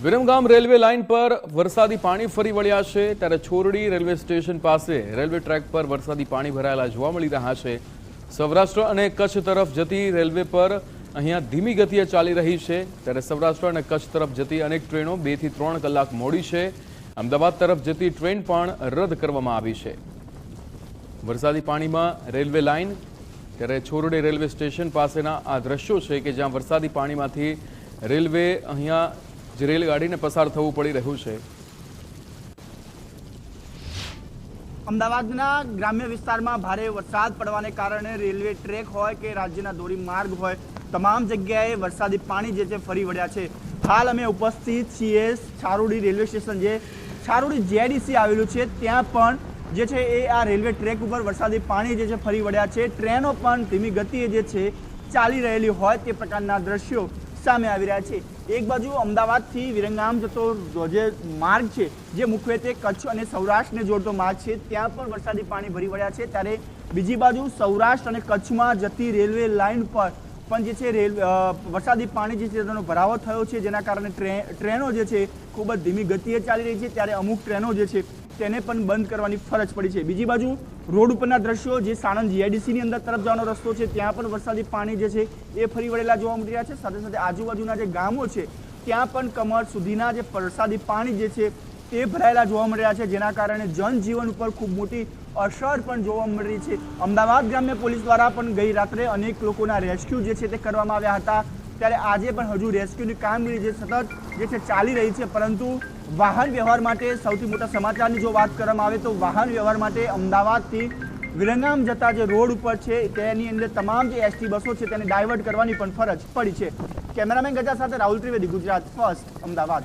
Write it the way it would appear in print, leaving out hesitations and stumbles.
Viramgam railway line પર વરસાદી પાણી ફરી વળ્યા છે ત્યારે છોરડી રેલવે સ્ટેશન પાસે રેલવે ટ્રેક પર વરસાદી પાણી ભરાયેલા જોવા મળી રહ્યા છે। સૌરાષ્ટ્ર અને કચ્છ તરફ જતી રેલવે પર અહીંયા ધીમી ગતિએ ચાલી રહી છે ત્યારે સૌરાષ્ટ્ર અને કચ્છ તરફ જતી અનેક ટ્રેનો 2 થી 3 કલાક મોડી છે। અમદાવાદ તરફ જતી ટ્રેન પણ રદ કરવામાં આવી છે। વરસાદી પાણીમાં રેલવે લાઇન ત્યારે છોરડી રેલવે સ્ટેશન પાસેના આ દ્રશ્યો છે કે જ્યાં વરસાદી પાણીમાંથી રેલવે અહીંયા રેલગાડીને પસાર થવું પડી રહ્યું છે। અમદાવાદના ગ્રામ્ય વિસ્તારમાં ભારે વરસાદ પડવાને કારણે રેલવે ટ્રેક હોય કે રાજ્યના ધોરીમાર્ગ હોય તમામ જગ્યાએ વરસાદી પાણી જે છે ફરી વળ્યા છે। હાલ અમે ઉપસ્થિત છીએ છારોડી રેલવે સ્ટેશન જે છારોડી જેડીસી આવેલું છે ત્યાં પણ જે છે એ આ રેલવે ટ્રેક ઉપર વરસાદી પાણી જે છે ફરી વળ્યા છે। ટ્રેનો પણ ધીમી ગતિએ જે છે ચાલી રહેલી હોય તે પ્રકારના દ્રશ્યો સામે આવી રહ્યા છે। એક બાજુ અમદાવાદથી વિરમગામ જતો જે માર્ગ છે જે મુખ્યત્વે કચ્છ અને સૌરાષ્ટ્રને જોડતો માર્ગ છે ત્યાં પણ વરસાદી પાણી ભરી વળ્યા છે ત્યારે બીજી બાજુ સૌરાષ્ટ્ર અને કચ્છમાં જતી રેલવે લાઇન પર પણ જે છે વરસાદી પાણી જે છે તેનો ભરાવો થયો છે જેના કારણે ટ્રેનો જે છે ખૂબ જ ધીમી ગતિએ ચાલી રહી છે ત્યારે અમુક ટ્રેનો જે છે તેને પણ બંધ કરવાની ફરજ પડી છે। બીજી બાજુ રોડ ઉપરના દ્રશ્યો જે સાણંદ જીઆઈડીસીની અંદર તરફ જવાનો રસ્તો છે ત્યાં પણ વરસાદી પાણી જે છે એ ફરી વળેલા જોવા મળી રહ્યા છે। સાથે સાથે આજુબાજુના જે ગામો છે ત્યાં પણ કમર સુધીના જે વરસાદી પાણી જે છે તે ભરાયેલા જોવા મળી રહ્યા છે જેના કારણે જનજીવન ઉપર ખૂબ મોટી અસર પણ જોવા મળી રહી છે। અમદાવાદ ગ્રામ્ય પોલીસ દ્વારા પણ ગઈ રાત્રે અનેક લોકોના રેસ્ક્યુ જે છે તે કરવામાં આવ્યા હતા ત્યારે આજે પણ હજુ રેસ્ક્યુની કામગીરી જે સતત જે છે ચાલી રહી છે પરંતુ વાહન વ્યવહાર માટે સૌથી મોટા સમાચારની જો વાત કરવામાં આવે તો વાહન વ્યવહાર માટે અમદાવાદથી વિરમગામ જતા જે રોડ ઉપર છે તેની અંદર તમામ જે એસટી બસો છે તેને ડાયવર્ટ કરવાની પણ ફરજ પડી છે। કેમેરામેન ગજા સાથે રાહુલ ત્રિવેદી, ગુજરાત ફર્સ્ટ, અમદાવાદ।